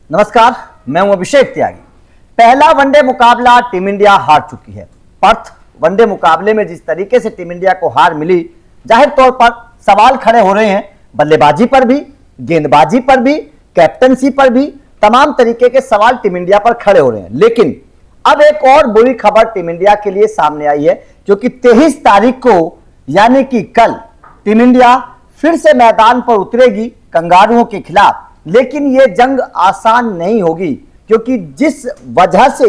नमस्कार, मैं हूं अभिषेक त्यागी। पहला वनडे मुकाबला टीम इंडिया हार चुकी है। पर्थ वनडे मुकाबले में जिस तरीके से टीम इंडिया को हार मिली, जाहिर तौर पर सवाल खड़े हो रहे हैं बल्लेबाजी पर भी, गेंदबाजी पर भी, कैप्टनसी पर भी। तमाम तरीके के सवाल टीम इंडिया पर खड़े हो रहे हैं। लेकिन अब एक और बुरी खबर टीम इंडिया के लिए सामने आई है, क्योंकि 23 तारीख को यानी कि कल टीम इंडिया फिर से मैदान पर उतरेगी कंगारुओं के खिलाफ। लेकिन यह जंग आसान नहीं होगी, क्योंकि जिस वजह से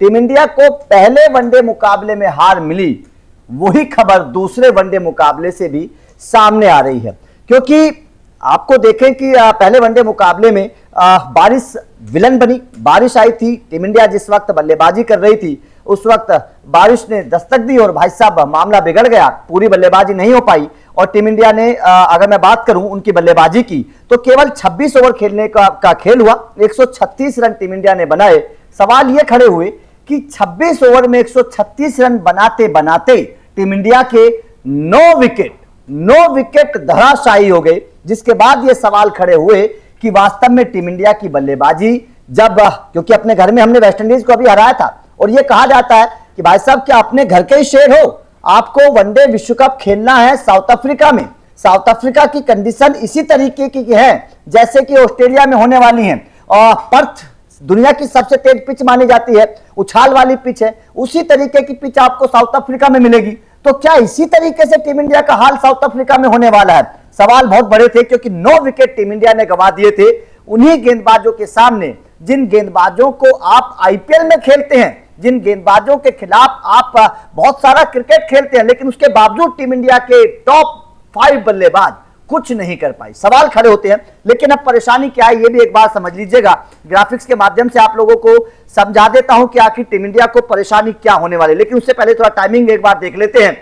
टीम इंडिया को पहले वनडे मुकाबले में हार मिली, वही खबर दूसरे वनडे मुकाबले से भी सामने आ रही है। क्योंकि आपको देखें कि पहले वनडे मुकाबले में बारिश विलन बनी, बारिश आई थी। टीम इंडिया जिस वक्त बल्लेबाजी कर रही थी, उस वक्त बारिश ने दस्तक दी और भाई साहब मामला बिगड़ गया, पूरी बल्लेबाजी नहीं हो पाई। और टीम इंडिया ने अगर मैं बात करूं उनकी बल्लेबाजी की, तो केवल 26 ओवर खेलने का खेल हुआ। 136 रन टीम इंडिया ने बनाए। सवाल यह खड़े हुए कि 26 ओवर में 136 रन बनाते बनाते टीम इंडिया के 9 विकेट धराशायी हो गए। जिसके बाद यह सवाल खड़े हुए कि वास्तव में टीम इंडिया की बल्लेबाजी जब, क्योंकि अपने घर में हमने वेस्टइंडीज को अभी हराया था, और यह कहा जाता है कि भाई साहब क्या अपने घर के ही शेर हो, आपको वनडे विश्व कप खेलना है साउथ अफ्रीका में। साउथ अफ्रीका की कंडीशन इसी तरीके की है जैसे कि ऑस्ट्रेलिया में होने वाली है। और पर्थ दुनिया की सबसे तेज पिच मानी जाती है, उछाल वाली पिच है। उसी तरीके की पिच आपको साउथ अफ्रीका में मिलेगी। तो क्या इसी तरीके से टीम इंडिया का हाल साउथ अफ्रीका में होने वाला है? सवाल बहुत बड़े थे, क्योंकि 9 विकेट टीम इंडिया ने गंवा दिए थे उन्हीं गेंदबाजों के सामने जिन गेंदबाजों को आप आईपीएल में खेलते हैं, जिन गेंदबाजों के खिलाफ आप बहुत सारा क्रिकेट खेलते हैं। लेकिन उसके बावजूद टीम इंडिया के टॉप 5 बल्लेबाज कुछ नहीं कर पाए। सवाल खड़े होते हैं। लेकिन अब परेशानी क्या है, ये भी एक बात समझ लीजिएगा। ग्राफिक्स के माध्यम से आप लोगों को समझा देता हूं कि आखिर टीम इंडिया को परेशानी क्या होने वाली। लेकिन उससे पहले थोड़ा टाइमिंग एक बार देख लेते हैं।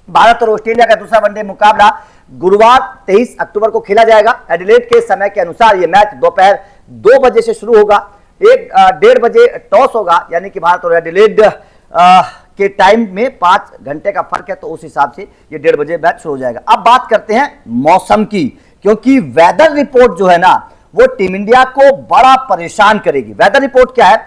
भारत और ऑस्ट्रेलिया का दूसरा वनडे मुकाबला गुरुवार 23 अक्टूबर को खेला जाएगा। एडिलेड के समय के अनुसार यह मैच दोपहर 2 बजे से शुरू होगा। 1:30 बजे टॉस होगा, यानी कि भारत और एडिलेड के टाइम में 5 घंटे का फर्क है, तो उस हिसाब से ये 1:30 बजे मैच शुरू हो जाएगा। अब बात करते हैं मौसम की, क्योंकि वेदर रिपोर्ट जो है ना, वो टीम इंडिया को बड़ा परेशान करेगी। वेदर रिपोर्ट क्या है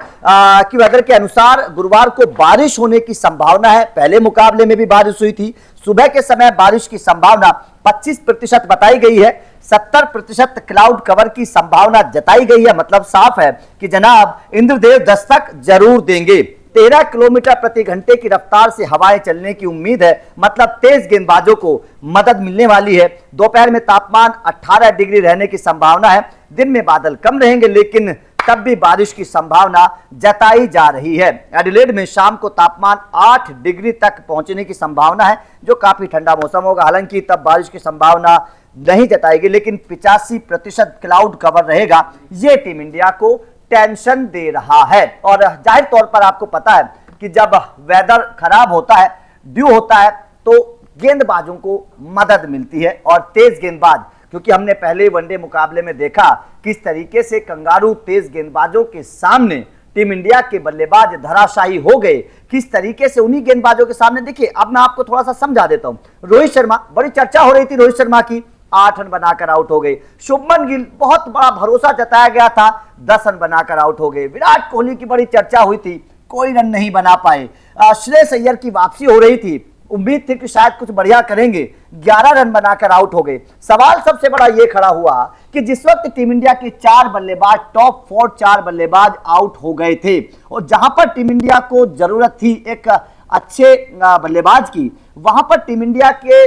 कि वेदर के अनुसार गुरुवार को बारिश होने की संभावना है। पहले मुकाबले में भी बारिश हुई थी। सुबह के समय बारिश की संभावना 25% बताई गई है। 70% क्लाउड कवर की संभावना जताई गई है। मतलब साफ है कि जनाब इंद्रदेव दस्तक जरूर देंगे। 13 किलोमीटर प्रति घंटे की रफ्तार से हवाएं चलने की उम्मीद है। मतलब तेज गेंदबाजों को मदद मिलने वाली है। दोपहर में तापमान 18 डिग्री रहने की संभावना है। दिन में बादल कम रहेंगे, लेकिन तब भी बारिश की संभावना जताई जा रही है। एडिलेड में शाम को तापमान 8 डिग्री तक पहुंचने की संभावना है, जो काफी ठंडा मौसम होगा। हालांकि तब बारिश की संभावना नहीं जताएगी, लेकिन 85% क्लाउड कवर रहेगा। यह टीम इंडिया को टेंशन दे रहा है। और जाहिर तौर पर आपको पता है कि जब वेदर खराब होता है, ड्यू होता है, तो गेंदबाजों को मदद मिलती है। और तेज गेंदबाज, क्योंकि हमने पहले वनडे मुकाबले में देखा किस तरीके से कंगारू तेज गेंदबाजों के सामने टीम इंडिया के बल्लेबाज धराशायी हो गए, किस तरीके से उन्हीं गेंदबाजों के सामने। देखिए, अब मैं आपको थोड़ा सा समझा देता हूं। रोहित शर्मा, बड़ी चर्चा हो रही थी रोहित शर्मा की, 8 रन बनाकर आउट हो गए। शुभमन गिल, बहुत बड़ा भरोसा जताया गया था, 10 रन बनाकर आउट हो गए। विराट कोहली की बड़ी चर्चा हुई थी, कोई रन नहीं बना पाए। श्रेयस अय्यर की वापसी हो रही थी, उम्मीद थी कि शायद कुछ बढ़िया करेंगे, 11 रन बनाकर आउट हो गए। सवाल सबसे बड़ा यह खड़ा हुआ कि जिस वक्त टीम इंडिया के 4 बल्लेबाज, टॉप 4 4 बल्लेबाज आउट हो गए थे, और जहां पर टीम इंडिया को जरूरत थी एक अच्छे बल्लेबाज की, वहां पर टीम इंडिया के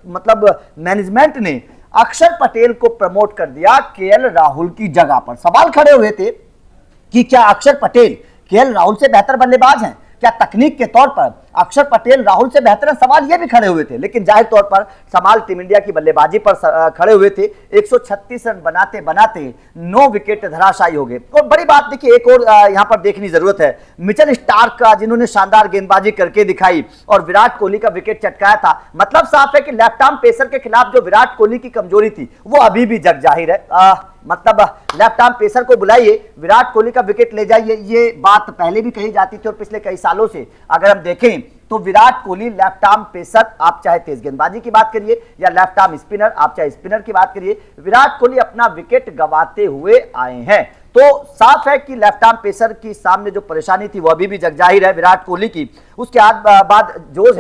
मतलब मैनेजमेंट ने अक्षर पटेल को प्रमोट कर दिया केएल राहुल की जगह पर। सवाल खड़े हुए थे कि क्या अक्षर पटेल केएल राहुल से बेहतर बल्लेबाज हैं? क्या तकनीक के तौर पर अक्षर पटेल राहुल से बेहतर है? सवाल ये भी खड़े हुए थे। लेकिन जाहिर तौर पर सवाल टीम इंडिया की बल्लेबाजी पर खड़े हुए थे। 136 रन बनाते बनाते 9 विकेट धराशायी हो गए। और बड़ी बात देखिए, एक और यहां पर देखनी जरूरत है। मिचेल स्टार्क का, जिन्होंने शानदार गेंदबाजी करके दिखाई और विराट कोहली का विकेट चटकाया था। मतलब साफ है कि लेफ्ट आर्म पेसर के खिलाफ जो विराट कोहली की कमजोरी थी, वो अभी भी जग जाहिर है। मतलब लेफ्ट आर्म पेसर को बुलाइए, विराट कोहली का विकेट ले जाइए, ये बात पहले भी कही जाती थी। और पिछले कई सालों से अगर हम देखें तो Virat Kohli left arm pacer, आप चाहे तेज गेंदबाजी की बात करिए या लेफ्ट आर्म स्पिनर, आप चाहे स्पिनर की बात करिए, विराट कोहली अपना विकेट गंवाते हुए आए हैं। तो साफ है कि लेफ्ट आर्म पेसर की सामने जो परेशानी थी वो अभी भी जगजाहिर है विराट कोहली की। उसके बाद जोश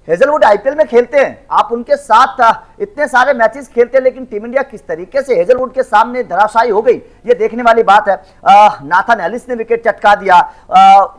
हेजलवुड आईपीएल में खेलते हैं, आप उनके साथ इतने सारे मैचेस खेलते हैं, लेकिन टीम इंडिया किस तरीके से हेजलवुड के सामने धराशायी हो गई ये देखने वाली बात है। नाथन एलिस ने विकेट चटका दिया।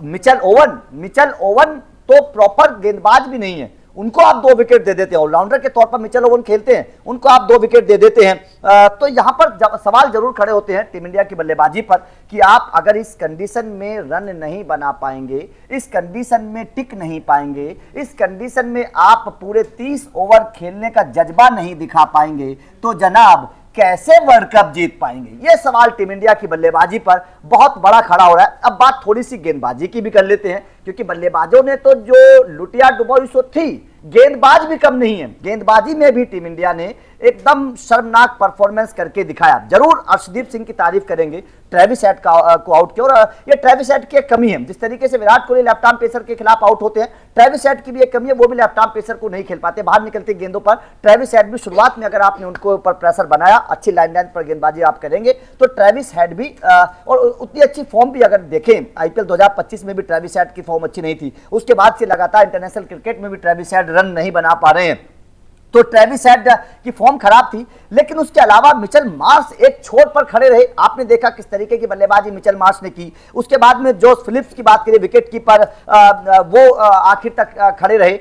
मिचेल ओवन तो प्रॉपर गेंदबाज भी नहीं है, उनको आप 2 विकेट दे देते हैं। ऑलराउंडर के तौर पर मिचेल ओवन खेलते हैं, उनको आप 2 विकेट दे देते हैं। तो यहां पर सवाल जरूर खड़े होते हैं टीम इंडिया की बल्लेबाजी पर कि आप अगर इस कंडीशन में रन नहीं बना पाएंगे, इस कंडीशन में टिक नहीं पाएंगे, इस कंडीशन में आप पूरे 30 ओवर खेलने का जज्बा नहीं दिखा पाएंगे, तो जनाब कैसे वर्ल्ड कप जीत पाएंगे? ये सवाल टीम इंडिया की बल्लेबाजी पर बहुत बड़ा खड़ा हो रहा है। अब बात थोड़ी सी गेंदबाजी की भी कर लेते हैं, क्योंकि बल्लेबाजों ने तो जो लुटिया डुबोई सो थी, गेंदबाज भी कम नहीं है। गेंदबाजी में भी टीम इंडिया ने एकदम शर्मनाक परफॉर्मेंस करके दिखाया। जरूर अर्शदीप सिंह की तारीफ करेंगे, ट्रेविस हेड को आउट किया, और ये ट्रेविस हेड की एक कमी है। जिस तरीके से Virat Kohli left arm pacer के खिलाफ आउट होते हैं, ट्रेविस हेड की भी एक कमी है, वो भी लेफ्ट आर्म पेसर को नहीं खेल पाते बाहर निकलते गेंदों पर। ट्रेविस हेड भी शुरुआत में अगर आपने उनको ऊपर प्रेशर बनाया, अच्छी लाइन लाइन पर गेंदबाजी आप करेंगे, तो ट्रेविस हेड भी और उतनी अच्छी फॉर्म भी अगर देखें, आईपीएल 2025 में भी ट्रेविस हेड की फॉर्म अच्छी नहीं थी, उसके बाद से लगातार इंटरनेशनल क्रिकेट में भी ट्रेविस हेड रन नहीं बना पा रहे हैं, तो ट्रेविस हेड की फॉर्म खराब थी। लेकिन उसके अलावा मिचेल मार्श एक छोर पर खड़े रहे, आपने देखा किस तरीके की बल्लेबाजी मिचेल मार्श ने की। उसके बाद में जोश फिलिप्स की बात करें, विकेट कीपर, वो आखिर तक खड़े रहे।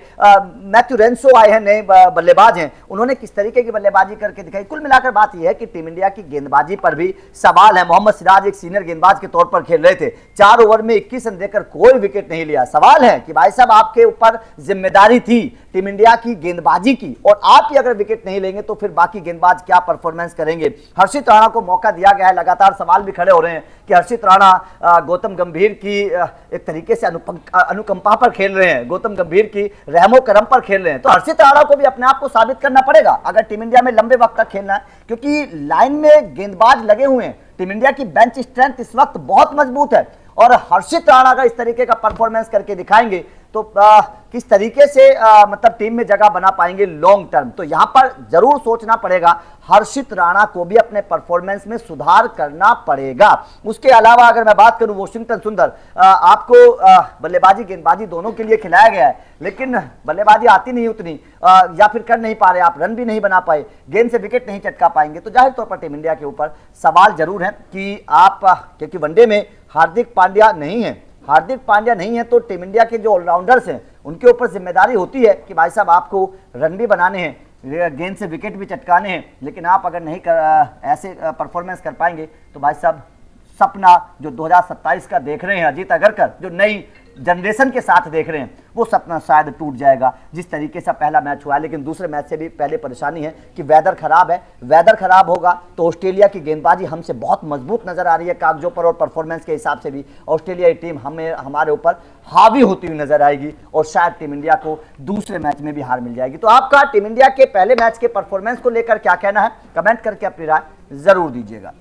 मैथ्यू रेंसो आए हैं, नए बल्लेबाज हैं, उन्होंने किस तरीके की बल्लेबाजी करके दिखाई। कुल मिलाकर बात यह है कि टीम इंडिया की गेंदबाजी पर भी सवाल है। मोहम्मद सिराज एक सीनियर गेंदबाज के तौर पर खेल रहे थे, 4 ओवर में 21 रन देकर कोई विकेट नहीं लिया। सवाल है कि भाई साहब, आपके ऊपर जिम्मेदारी थी टीम इंडिया की गेंदबाजी की, और आप ही अगर विकेट नहीं लेंगे तो फिर बाकी गेंदबाज क्या परफॉर्मेंस करेंगे। हर्षित राणा को मौका दिया गया है, लगातार सवाल भी खड़े हो रहे हैं कि हर्षित राणा गौतम गंभीर की एक तरीके से अनुकंपा पर खेल रहे हैं, गौतम गंभीर की रहमो करम पर खेल रहे हैं। तो हर्षित राणा को भी अपने आप को साबित करना पड़ेगा अगर टीम इंडिया में लंबे वक्त तक खेलना है, क्योंकि लाइन में गेंदबाज लगे हुए हैं। टीम इंडिया की बेंच स्ट्रेंथ इस वक्त बहुत मजबूत है, और हर्षित राणा अगर इस तरीके का परफॉर्मेंस करके दिखाएंगे तो किस तरीके से मतलब टीम में जगह बना पाएंगे लॉन्ग टर्म। तो यहां पर जरूर सोचना पड़ेगा, हर्षित राणा को भी अपने परफॉर्मेंस में सुधार करना पड़ेगा। उसके अलावा अगर मैं बात करूं वॉशिंगटन सुंदर, आपको बल्लेबाजी गेंदबाजी दोनों के लिए खिलाया गया है, लेकिन बल्लेबाजी आती नहीं उतनी, या फिर कर नहीं पा रहे, आप रन भी नहीं बना पाए, गेंद से विकेट नहीं चटका पाएंगे, तो जाहिर तौर पर टीम इंडिया के ऊपर सवाल जरूर है कि आप, क्योंकि वनडे में हार्दिक पांड्या नहीं है, तो टीम इंडिया के जो ऑलराउंडर्स हैं उनके ऊपर जिम्मेदारी होती है कि भाई साहब आपको रन भी बनाने हैं, गेंद से विकेट भी चटकाने हैं। लेकिन आप अगर नहीं ऐसे परफॉर्मेंस कर पाएंगे तो भाई साहब सपना जो 2027 का देख रहे हैं अजीत अगरकर, जो नई जनरेशन के साथ देख रहे हैं, वो सपना शायद टूट जाएगा। जिस तरीके से पहला मैच हुआ है, लेकिन दूसरे मैच से भी पहले परेशानी है कि वेदर खराब है, वेदर खराब होगा तो ऑस्ट्रेलिया की गेंदबाजी हमसे बहुत मजबूत नजर आ रही है कागजों पर, और परफॉर्मेंस के हिसाब से भी ऑस्ट्रेलियाई टीम हमारे ऊपर हावी होती हुई नजर आएगी, और शायद टीम इंडिया को दूसरे मैच में भी हार मिल जाएगी। तो आपका टीम इंडिया के पहले मैच के परफॉर्मेंस को लेकर क्या कहना है, कमेंट करके अपनी राय जरूर दीजिएगा।